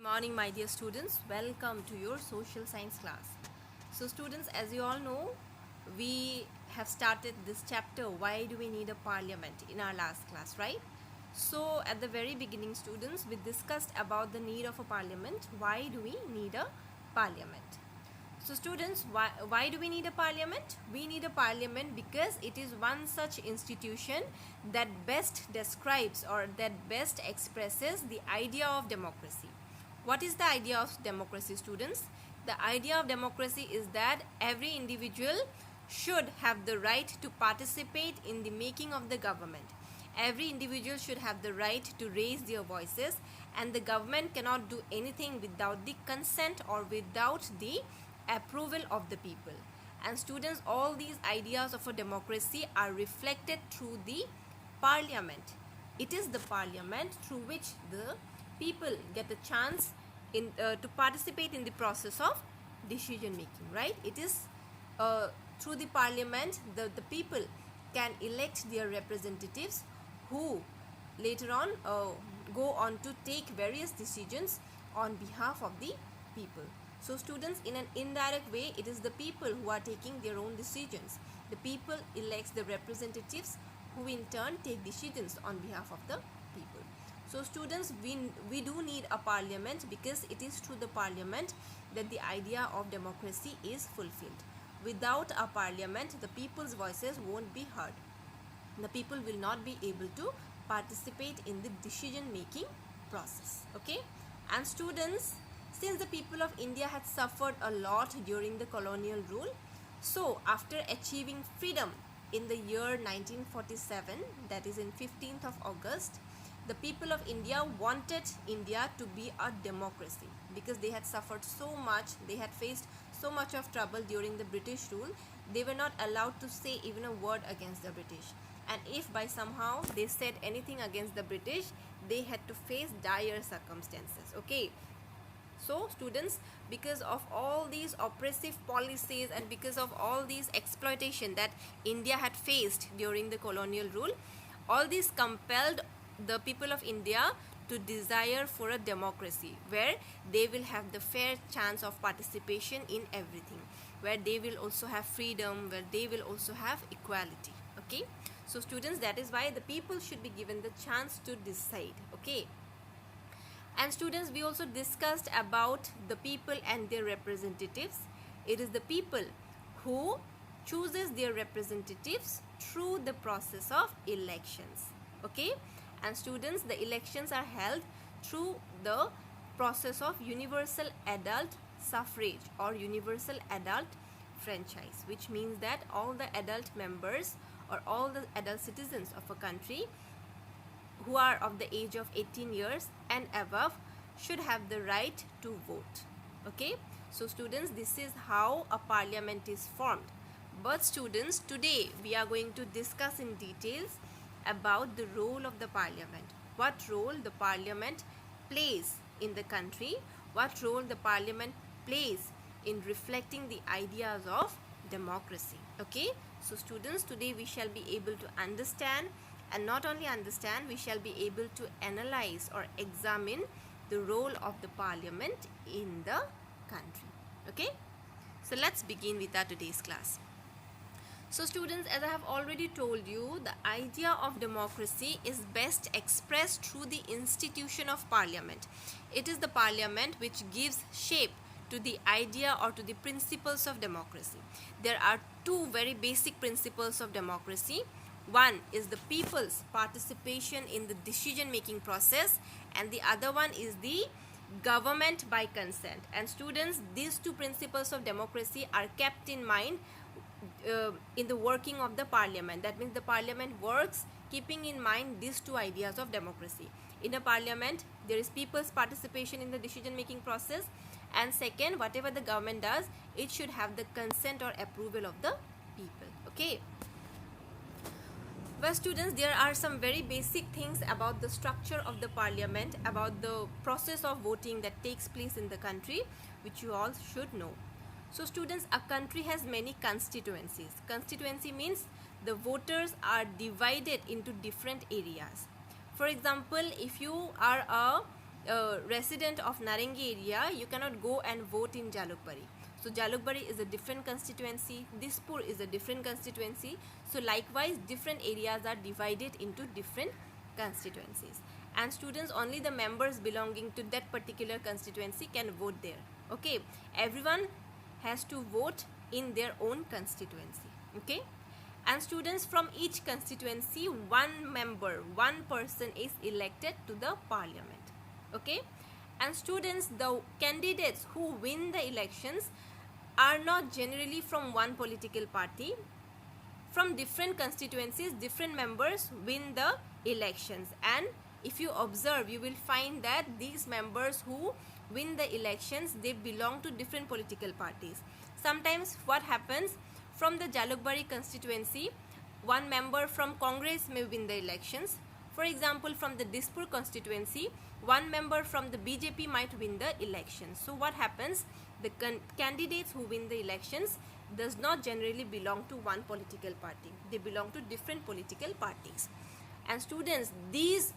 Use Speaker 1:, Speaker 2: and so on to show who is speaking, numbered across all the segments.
Speaker 1: Morning, my dear students. Welcome to your social science class. So students, as you all know, we have started this chapter, why do we need a parliament, in our last class, right? So at the very beginning, students, we discussed about the need of a parliament. Why do we need a parliament? So students, why do we need a parliament? We need a parliament because it is one such institution that best describes or that best expresses the idea of democracy. What is the idea of democracy, students? The idea of democracy is that every individual should have the right to participate in the making of the government. Every individual should have the right to raise their voices, and the government cannot do anything without the consent or without the approval of the people. And students, all these ideas of a democracy are reflected through the parliament. It is the parliament through which the people get a chance to participate in the process of decision making, right? It is through the parliament the people can elect their representatives who later on go on to take various decisions on behalf of the people. So students, in an indirect way, it is the people who are taking their own decisions. The people elects the representatives who in turn take decisions on behalf of the people. So students, we do need a parliament because it is through the parliament that the idea of democracy is fulfilled. Without a parliament, the people's voices won't be heard. The people will not be able to participate in the decision making process. Okay? And students, since the people of India had suffered a lot during the colonial rule, so after achieving freedom in the year 1947, that is in 15th of August, the people of India wanted India to be a democracy because they had suffered so much, they had faced so much of trouble during the British rule. They were not allowed to say even a word against the British, and if by somehow they said anything against the British, they had to face dire circumstances. Okay, so students, because of all these oppressive policies and because of all these exploitation that India had faced during the colonial rule, all these compelled the people of India to desire for a democracy where they will have the fair chance of participation in everything, where they will also have freedom, where they will also have equality. Okay, so students, that is why the people should be given the chance to decide. Okay, and students, we also discussed about the people and their representatives. It is the people who chooses their representatives through the process of elections. Okay, and students, the elections are held through the process of universal adult suffrage or universal adult franchise, which means that all the adult members or all the adult citizens of a country who are of the age of 18 years and above should have the right to vote. Okay, so students, this is how a parliament is formed. But students, today we are going to discuss in details about the role of the parliament, what role the parliament plays in the country, what role the parliament plays in reflecting the ideas of democracy. Okay, so students, today we shall be able to understand, and not only understand, we shall be able to analyze or examine the role of the parliament in the country. Okay, so let's begin with our today's class. So students, as I have already told you, the idea of democracy is best expressed through the institution of parliament. It is the parliament which gives shape to the idea or to the principles of democracy. There are two very basic principles of democracy. One is the people's participation in the decision making process, and the other one is the government by consent. And students, these two principles of democracy are kept in mind in the working of the parliament. That means the parliament works keeping in mind these two ideas of democracy. In a parliament, there is people's participation in the decision making process, and second, whatever the government does, it should have the consent or approval of the people. Okay, well students, there are some very basic things about the structure of the parliament, about the process of voting that takes place in the country, which you all should know. So students, a country has many constituencies. Constituency means the voters are divided into different areas. For example, if you are a resident of Narangi area, you cannot go and vote in Jalukbari. So Jalukbari is a different constituency, Dispur is a different constituency. So likewise, different areas are divided into different constituencies. And students, only the members belonging to that particular constituency can vote there. Okay, everyone has to vote in their own constituency. Okay, and students, from each constituency, one member, one person is elected to the parliament. Okay, and students, the candidates who win the elections are not generally from one political party. From different constituencies, different members win the elections, and if you observe, you will find that these members who win the elections, they belong to different political parties. Sometimes what happens, from the Jalukbari constituency, one member from Congress may win the elections. For example, from the Dispur constituency, one member from the BJP might win the elections. So what happens, the candidates who win the elections does not generally belong to one political party. They belong to different political parties. And students, these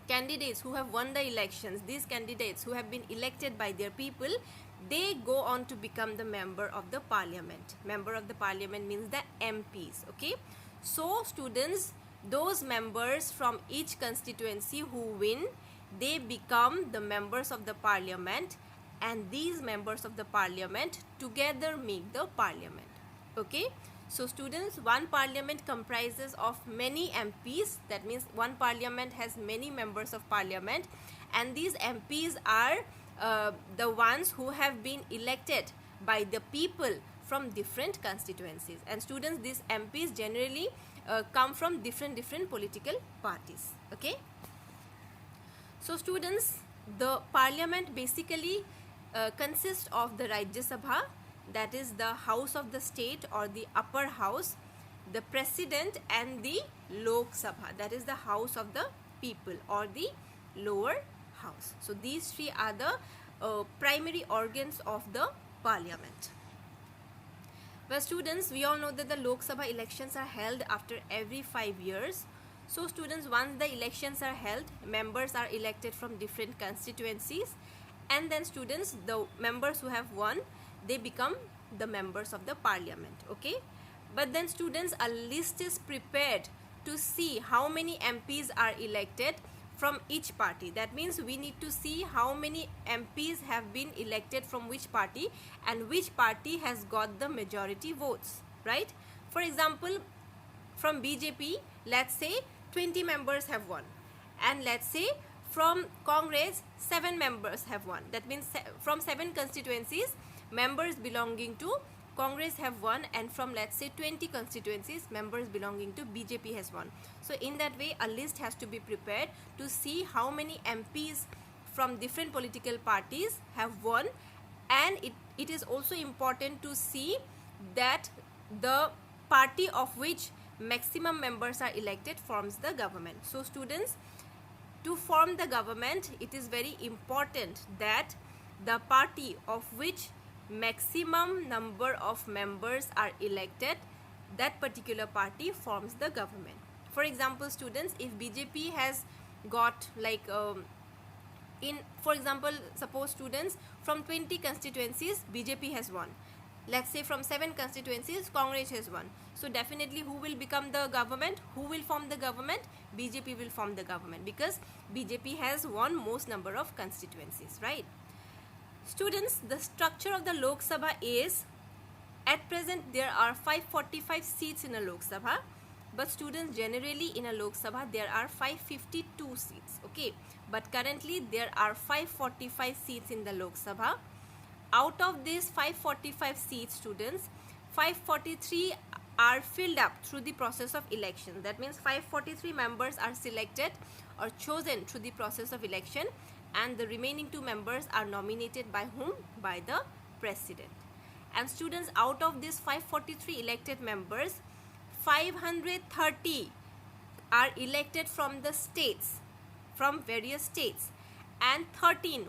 Speaker 1: candidates who have won the elections, these candidates who have been elected by their people, they go on to become the member of the parliament. Member of the parliament means the MPs. Okay, so students, those members from each constituency who win, they become the members of the parliament, and these members of the parliament together make the parliament. Okay, so students, one parliament comprises of many MPs. That means one parliament has many members of parliament, and these MPs are the ones who have been elected by the people from different constituencies. And students, these MPs generally come from different political parties. Okay, so students, the parliament basically consists of the Rajya Sabha, that is the house of the state or the upper house, the president, and the Lok Sabha, that is the house of the people or the lower house. So these three are the primary organs of the parliament. Well students, we all know that the Lok Sabha elections are held after every 5 years. So students, once the elections are held, members are elected from different constituencies, and then students, the members who have won, they become the members of the parliament. Okay, but then students, a list is prepared to see how many MPs are elected from each party. That means we need to see how many MPs have been elected from which party and which party has got the majority votes, right? For example, from BJP, let's say 20 members have won, and let's say from Congress 7 members have won. That means from 7 constituencies, members belonging to Congress have won, and from let's say 20 constituencies, members belonging to BJP has won. So in that way, a list has to be prepared to see how many MPs from different political parties have won, and it is also important to see that the party of which maximum members are elected forms the government. So students, to form the government, it is very important that the party of which maximum number of members are elected, that particular party forms the government. For example, students, if BJP has got like for example, suppose students, from 20 constituencies BJP has won. Let's say from 7 constituencies Congress has won. So definitely who will become the government? Who will form the government? BJP will form the government, because BJP has won most number of constituencies, right? Students, the structure of the Lok Sabha is, at present there are 545 seats in a Lok Sabha, but students, generally in a Lok Sabha there are 552 seats. Okay, but currently there are 545 seats in the Lok Sabha. Out of these 545 seats, students, 543 are filled up through the process of election. That means 543 members are selected or chosen through the process of election, and the remaining 2 members are nominated by whom? By the president. And students, out of these 543 elected members, 530 are elected from the states, from various states, and 13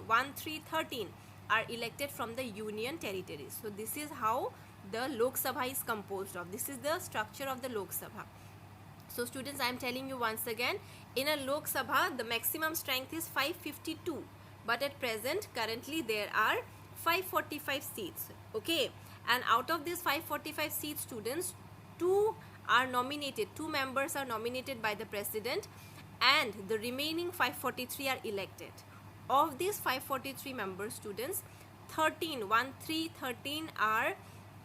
Speaker 1: are elected from the union territories. So this is how the Lok Sabha is composed of. This is the structure of the Lok Sabha. So students, I am telling you once again, in a Lok Sabha, the maximum strength is 552. But at present, currently there are 545 seats. Okay. And out of these 545 seats, students, two members are nominated by the president, and the remaining 543 are elected. Of these 543 members, students, 13 are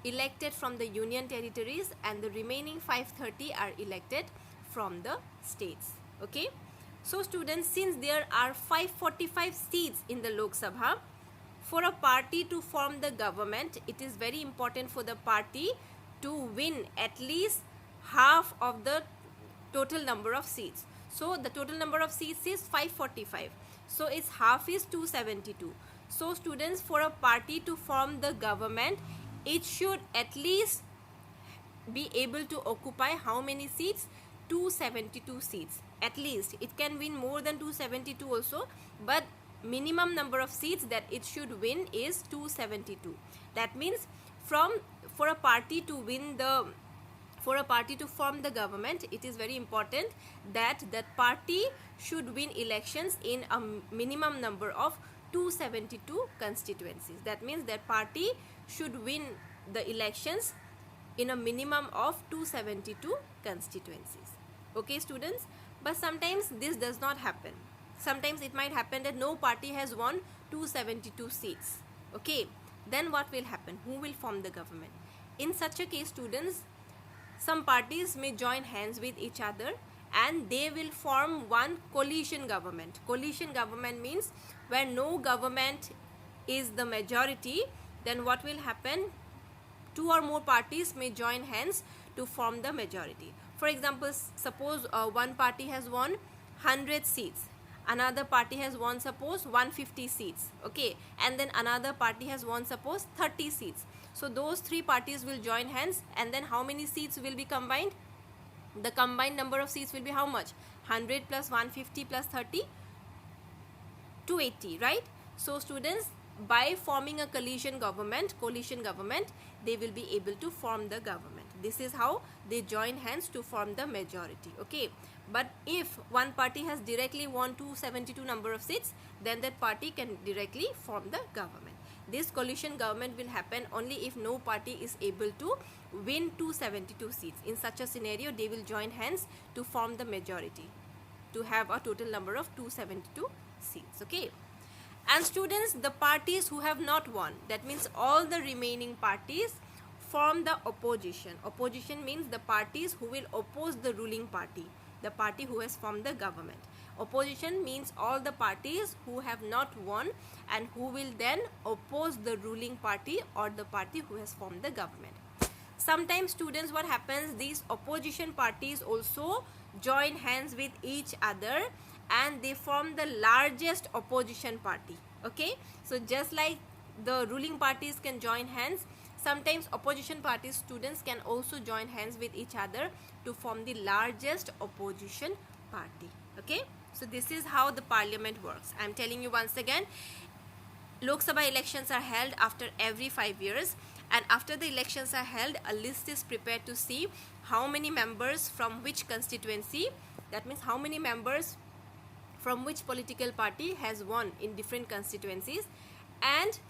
Speaker 1: elected from the union territories, and the remaining 530 are elected from the states. Okay. So students, since there are 545 seats in the Lok Sabha, for a party to form the government, it is very important for the party to win at least half of the total number of seats. So the total number of seats is 545. So its half is 272. So students, for a party to form the government, it should at least be able to occupy how many seats? 272 seats. At least. It can win more than 272 also, but minimum number of seats that it should win is 272. That means for a party to form the government, it is very important that that party should win elections in a minimum number of 272 constituencies. That means that party should win the elections in a minimum of 272 constituencies. Okay students, but sometimes this does not happen. Sometimes it might happen that no party has won 272 seats. Okay, then what will happen? Who will form the government? In such a case, students, some parties may join hands with each other and they will form one coalition government. Coalition government means where no government is the majority, then what will happen? Two or more parties may join hands to form the majority. For example, suppose one party has won 100 seats, another party has won suppose 150 seats, okay, and then another party has won suppose 30 seats. So those three parties will join hands, and then how many seats will be combined? The combined number of seats will be how much? 100 plus 150 plus 30, 280, right? So students, by forming a coalition government, they will be able to form the government. This is how they join hands to form the majority. Okay, but if one party has directly won 272 number of seats, then that party can directly form the government. This coalition government will happen only if no party is able to win 272 seats. In such a scenario, they will join hands to form the majority, to have a total number of 272 seats. Okay. And students, the parties who have not won, that means all the remaining parties, form the opposition. Opposition means the parties who will oppose the ruling party, the party who has formed the government. Opposition means all the parties who have not won and who will then oppose the ruling party or the party who has formed the government. Sometimes students, what happens, these opposition parties also join hands with each other and they form the largest opposition party. Okay, so just like the ruling parties can join hands, sometimes opposition parties, students, can also join hands with each other to form the largest opposition party. Okay, so this is how the parliament works. I am telling you once again, Lok Sabha elections are held after every 5 years, and after the elections are held, a list is prepared to see how many members from which constituency, that means how many members from which political party has won in different constituencies, and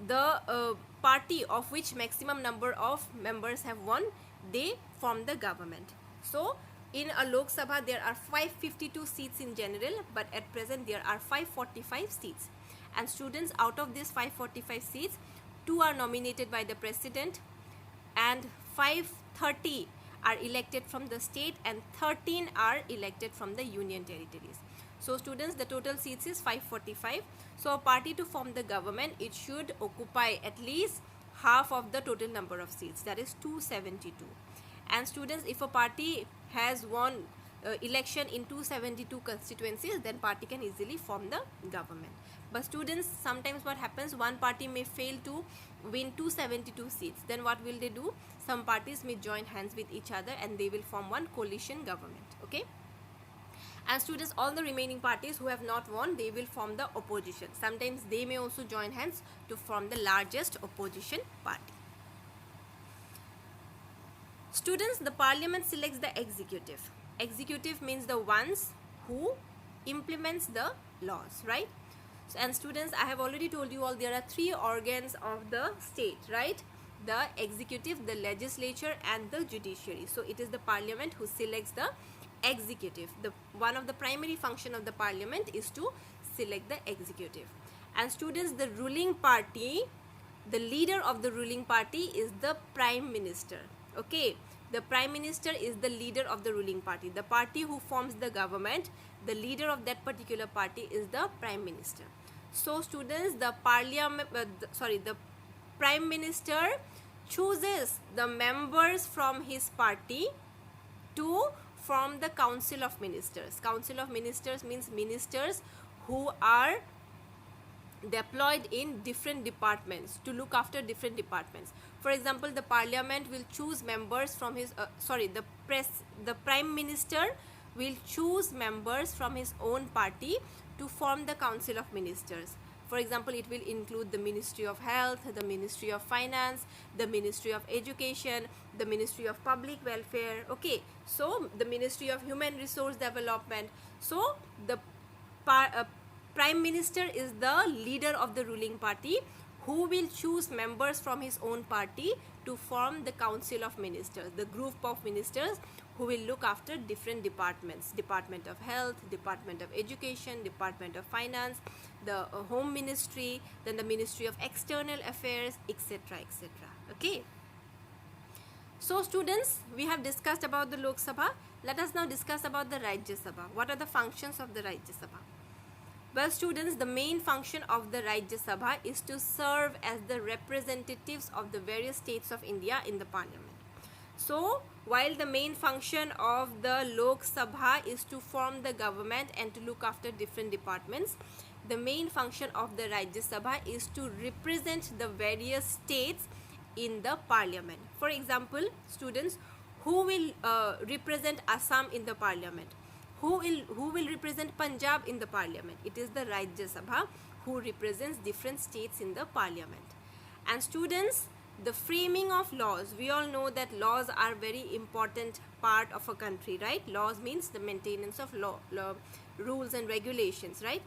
Speaker 1: the party of which maximum number of members have won, they form the government. So in a Lok Sabha there are 552 seats in general, but at present there are 545 seats. And students, out of these 545 seats, 2 are nominated by the president and 530 are elected from the state and 13 are elected from the union territories. So students, the total seats is 545. So a party to form the government, it should occupy at least half of the total number of seats, that is 272. And students, if a party has won election in 272 constituencies, then party can easily form the government. But students, sometimes what happens, one party may fail to win 272 seats. Then what will they do? Some parties may join hands with each other and they will form one coalition government. Okay. And students, all the remaining parties who have not won, they will form the opposition. Sometimes they may also join hands to form the largest opposition party. Students, the parliament selects the executive. executive means the ones who implements the laws, right? So, and students, I have already told you all there are three organs of the state, right? The executive, the legislature, and the judiciary. So it is the parliament who selects the executive. The one of the primary function of the parliament is to select the executive. And students, the ruling party, the leader of the ruling party is the prime minister. Okay, the prime minister is the leader of the ruling party. The party who forms the government, the leader of that particular party is the prime minister. So students, the the prime minister chooses the members from his party to form the council of ministers. Council of ministers means ministers who are deployed in different departments to look after different departments. For example, the parliament will choose members from his the prime minister will choose members from his own party to form the council of ministers. For example, it will include the Ministry of Health, the Ministry of Finance, the Ministry of Education, the Ministry of Public Welfare. Okay, so the Ministry of Human Resource Development. So the prime minister is the leader of the ruling party who will choose members from his own party to form the council of ministers, the group of ministers who will look after different departments: Department of Health, Department of Education, Department of Finance, the Home Ministry, then the Ministry of External Affairs, etc., etc. Okay. So students, we have discussed about the Lok Sabha. Let us now discuss about the Rajya Sabha. What are the functions of the Rajya Sabha? Well students, the main function of the Rajya Sabha is to serve as the representatives of the various states of India in the parliament. So while the main function of the Lok Sabha is to form the government and to look after different departments, the main function of the Rajya Sabha is to represent the various states in the parliament. For example, students, who will represent Assam in the parliament? Who will represent Punjab in the parliament? It is the Rajya Sabha who represents different states in the parliament. And students, the framing of laws, we all know that laws are very important part of a country, right? Laws means the maintenance of law, rules and regulations, right?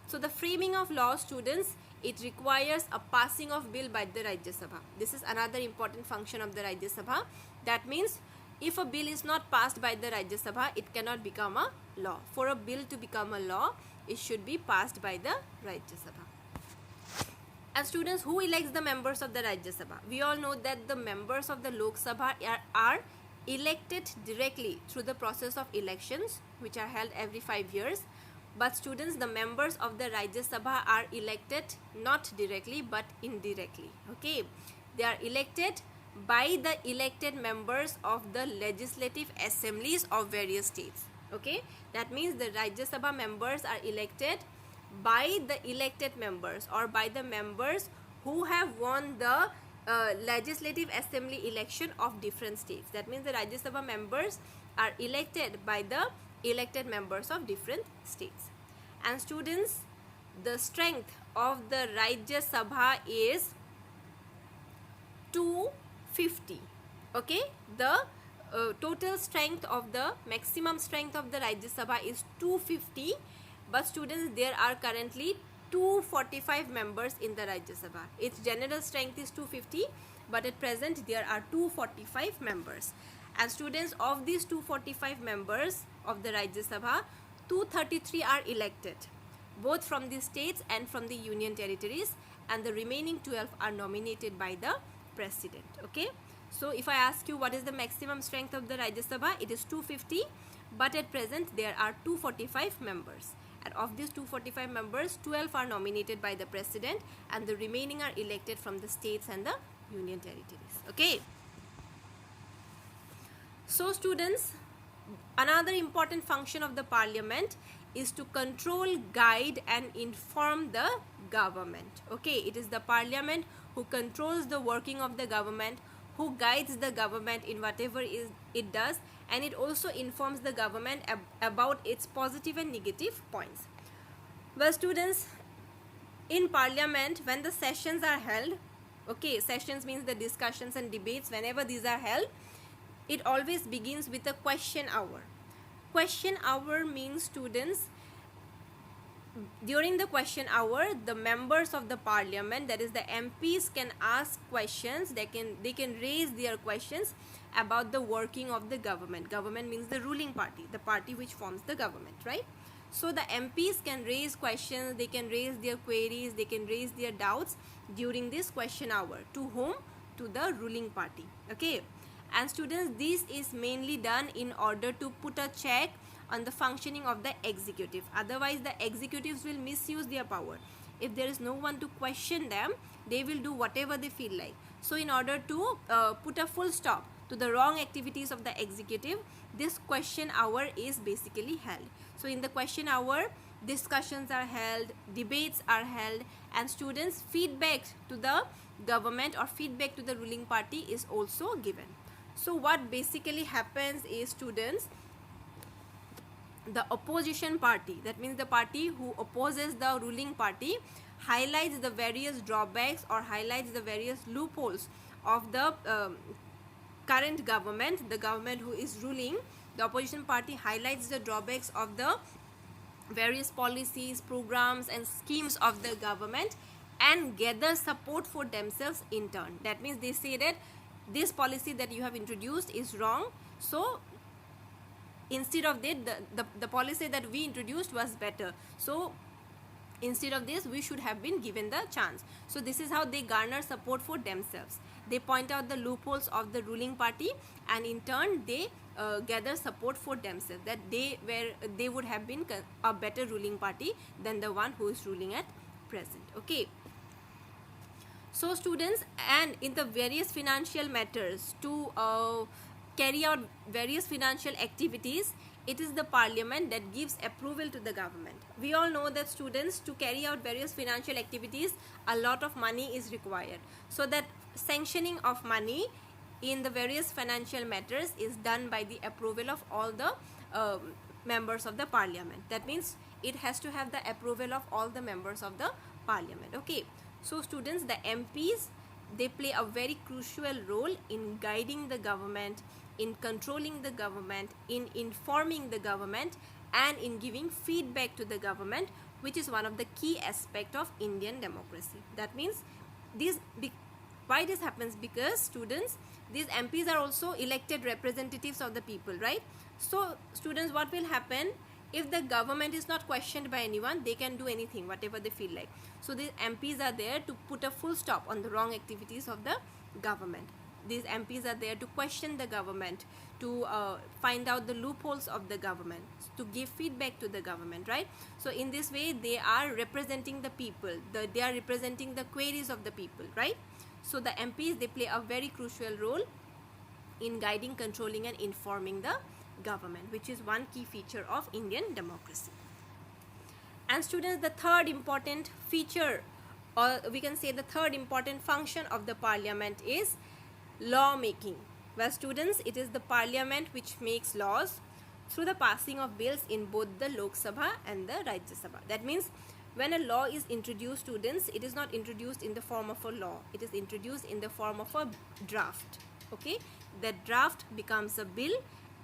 Speaker 1: So the framing of law, students, it requires a passing of bill by the Rajya Sabha. This is another important function of the Rajya Sabha. That means if a bill is not passed by the Rajya Sabha, it cannot become a law. For a bill to become a law, it should be passed by the Rajya Sabha. And students, who elects the members of the Rajya Sabha? We all know that the members of the Lok Sabha are elected directly through the process of elections, which are held every 5 years. But students, the members of the Rajya Sabha are elected not directly but indirectly. Okay, they are elected by the elected members of the legislative assemblies of various states. Okay, that means the Rajya Sabha members are elected by the elected members or by the members who have won the legislative assembly election of different states. That means the Rajya Sabha members are elected by the elected members of different states. And students, the strength of the Rajya Sabha is 250. Okay, the total strength of the maximum strength of the Rajya Sabha is 250, but students, there are currently 245 members in the Rajya Sabha. Its general strength is 250, but at present there are 245 members. And students, of these 245 members of the Rajya Sabha, 233 are elected, both from the states and from the union territories, and the remaining 12 are nominated by the president. Okay, so if I ask you what is the maximum strength of the Rajya Sabha, it is 250, but at present there are 245 members, and of these 245 members, 12 are nominated by the president and the remaining are elected from the states and the union territories. Okay, so students, another important function of the parliament is to control, guide and inform the government. Okay, it is the parliament who controls the working of the government, who guides the government in whatever it does, and it also informs the government about its positive and negative points. Well students, in parliament, when the sessions are held, okay, sessions means the discussions and debates, whenever these are held, it always begins with a question hour. Question hour means, students, during the question hour, the members of the parliament, that is the MPs, can ask questions. They can raise their questions about the working of the government. Government means the ruling party, the party which forms the government, right? So the MPs can raise questions, they can raise their queries, they can raise their doubts during this question hour. To whom? To the ruling party. Okay. And students, this is mainly done in order to put a check on the functioning of the executive. Otherwise, the executives will misuse their power. If there is no one to question them, they will do whatever they feel like. So in order to put a full stop to the wrong activities of the executive, this question hour is basically held. So in the question hour, discussions are held, debates are held, and students' feedback to the government or feedback to the ruling party is also given. So what basically happens is, students, the opposition party, that means the party who opposes the ruling party, highlights the various drawbacks or highlights the various loopholes of the current government, the government who is ruling. The opposition party highlights the drawbacks of the various policies, programs and schemes of the government and gather support for themselves in turn. That means they say that this policy that you have introduced is wrong, so instead of that, the policy that we introduced was better, so instead of this we should have been given the chance. So this is how they garner support for themselves. They point out the loopholes of the ruling party and in turn they gather support for themselves, that they would have been a better ruling party than the one who is ruling at present. Okay. So students, and in the various financial matters, to carry out various financial activities, it is the parliament that gives approval to the government. We all know that, students, to carry out various financial activities, a lot of money is required. So that sanctioning of money in the various financial matters is done by the approval of all the members of the parliament. That means it has to have the approval of all the members of the parliament. Okay. So students, the MPs, they play a very crucial role in guiding the government, in controlling the government, in informing the government and in giving feedback to the government, which is one of the key aspects of Indian democracy. That means why this happens? Because, students, these MPs are also elected representatives of the people, right? So students, what will happen? If the government is not questioned by anyone, they can do anything, whatever they feel like. So these MPs are there to put a full stop on the wrong activities of the government. These MPs are there to question the government, to find out the loopholes of the government, to give feedback to the government, right? So in this way, they are representing the people. They are representing the queries of the people, right? So the MPs, they play a very crucial role in guiding, controlling and informing the government, which is one key feature of Indian democracy. And students, the third important feature, or we can say the third important function of the parliament is law making. Well, students, it is the parliament which makes laws through the passing of bills in both the Lok Sabha and the Rajya Sabha. That means when a law is introduced, students, it is not introduced in the form of a law. It is introduced in the form of a draft. Okay, that draft becomes a bill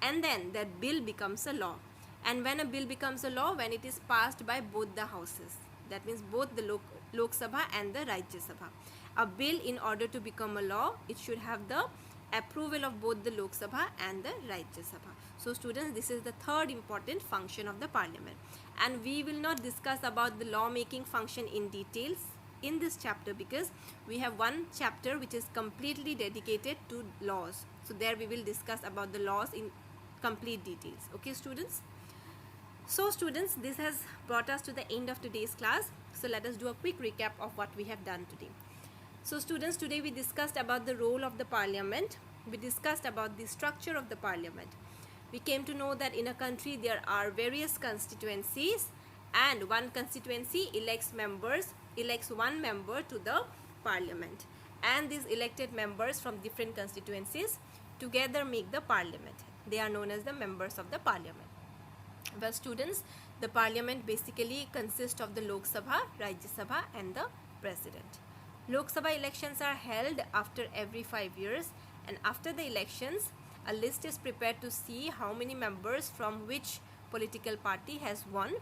Speaker 1: and then that bill becomes a law. And when a bill becomes a law, when it is passed by both the houses, that means both the Lok Sabha and the Rajya Sabha. A bill, in order to become a law, it should have the approval of both the Lok Sabha and the Rajya Sabha. So students, this is the third important function of the parliament. And we will not discuss about the law making function in details in this chapter, because we have one chapter which is completely dedicated to laws. So there we will discuss about the laws in complete details. Okay, students? So students, this has brought us to the end of today's class. So let us do a quick recap of what we have done today. So students, today we discussed about the role of the parliament. We discussed about the structure of the parliament. We came to know that in a country there are various constituencies and one constituency elects one member to the parliament. And these elected members from different constituencies together make the parliament. They are known as the members of the parliament. Well, students, the parliament basically consists of the Lok Sabha, Rajya Sabha and the president. Lok Sabha elections are held after every 5 years, and after the elections, a list is prepared to see how many members from which political party has won,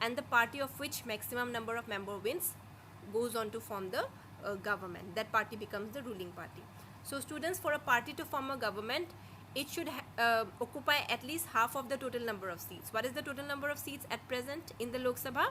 Speaker 1: and the party of which maximum number of member wins goes on to form the government. That party becomes the ruling party. So students, for a party to form a government, it should occupy at least half of the total number of seats. What is the total number of seats at present in the Lok Sabha?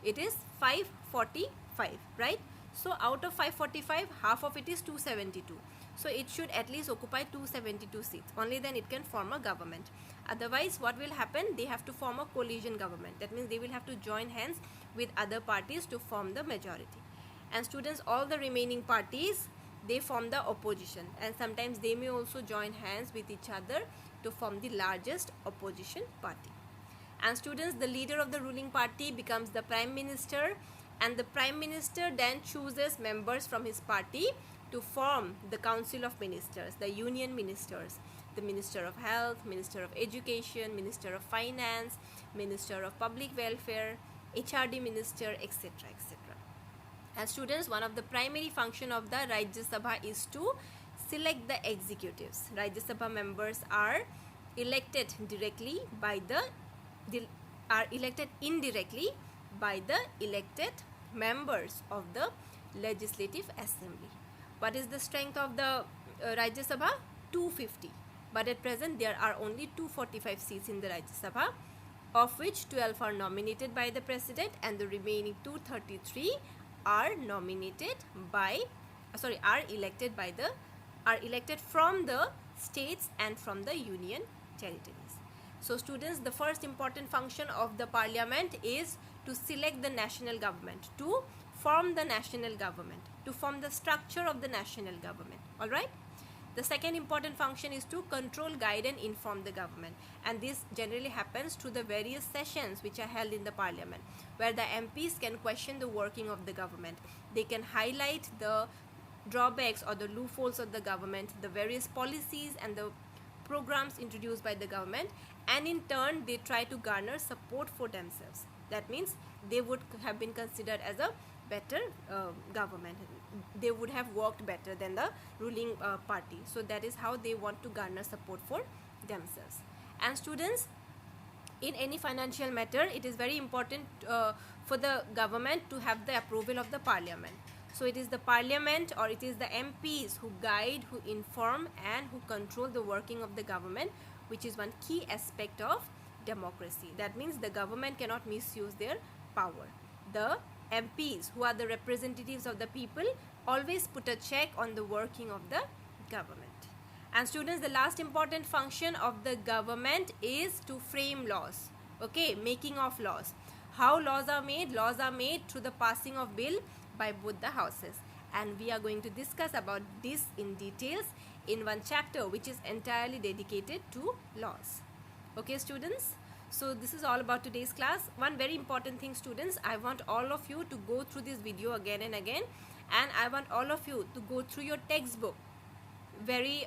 Speaker 1: It is 545, right? So out of 545, half of it is 272. So it should at least occupy 272 seats. Only then it can form a government. Otherwise, what will happen? They have to form a coalition government. That means they will have to join hands with other parties to form the majority. And students, all the remaining parties, they form the opposition, and sometimes they may also join hands with each other to form the largest opposition party. And students, the leader of the ruling party becomes the prime minister, and the prime minister then chooses members from his party to form the council of ministers, the union ministers, the minister of health, minister of education, minister of finance, minister of public welfare, HRD minister, etc., etc. And students, one of the primary function of the Rajya Sabha is to select the executives. Rajya Sabha members are elected indirectly by the elected members of the Legislative Assembly. What is the strength of the Rajya Sabha? 250. But at present there are only 245 seats in the Rajya Sabha, of which 12 are nominated by the President, and the remaining 233 are elected from the states and from the union territories. So students, the first important function of the parliament is to select the national government, to form the national government, to form the structure of the national government. All right. The second important function is to control, guide and inform the government, and this generally happens through the various sessions which are held in the parliament, where the MPs can question the working of the government. They can highlight the drawbacks or the loopholes of the government, the various policies and the programs introduced by the government, and in turn they try to garner support for themselves. That means they would have been considered as a better government. They would have worked better than the ruling party. So that is how they want to garner support for themselves. And students, in any financial matter, it is very important for the government to have the approval of the parliament. So it is the parliament, or it is the MPs who guide, who inform and who control the working of the government, which is one key aspect of democracy. That means the government cannot misuse their power. The MPs, who are the representatives of the people, always put a check on the working of the government. And students, the last important function of the government is to frame laws. Okay, making of laws. How laws are made? Laws are made through the passing of bill by both the houses, and we are going to discuss about this in details in one chapter which is entirely dedicated to laws. Okay students, so this is all about today's class. One very important thing students, I want all of you to go through this video again and again, and I want all of you to go through your textbook very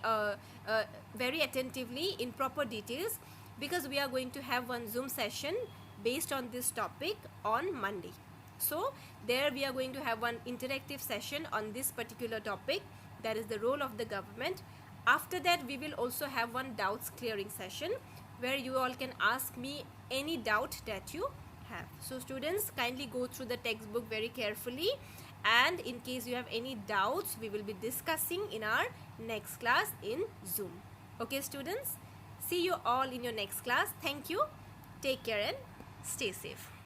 Speaker 1: attentively in proper details, because we are going to have one Zoom session based on this topic on Monday. So there we are going to have one interactive session on this particular topic, that is the role of the government. After that we will also have one doubts clearing session where you all can ask me any doubt that you have. So students, kindly go through the textbook very carefully, and in case you have any doubts, we will be discussing in our next class in Zoom. Okay students, see you all in your next class. Thank you, take care and stay safe.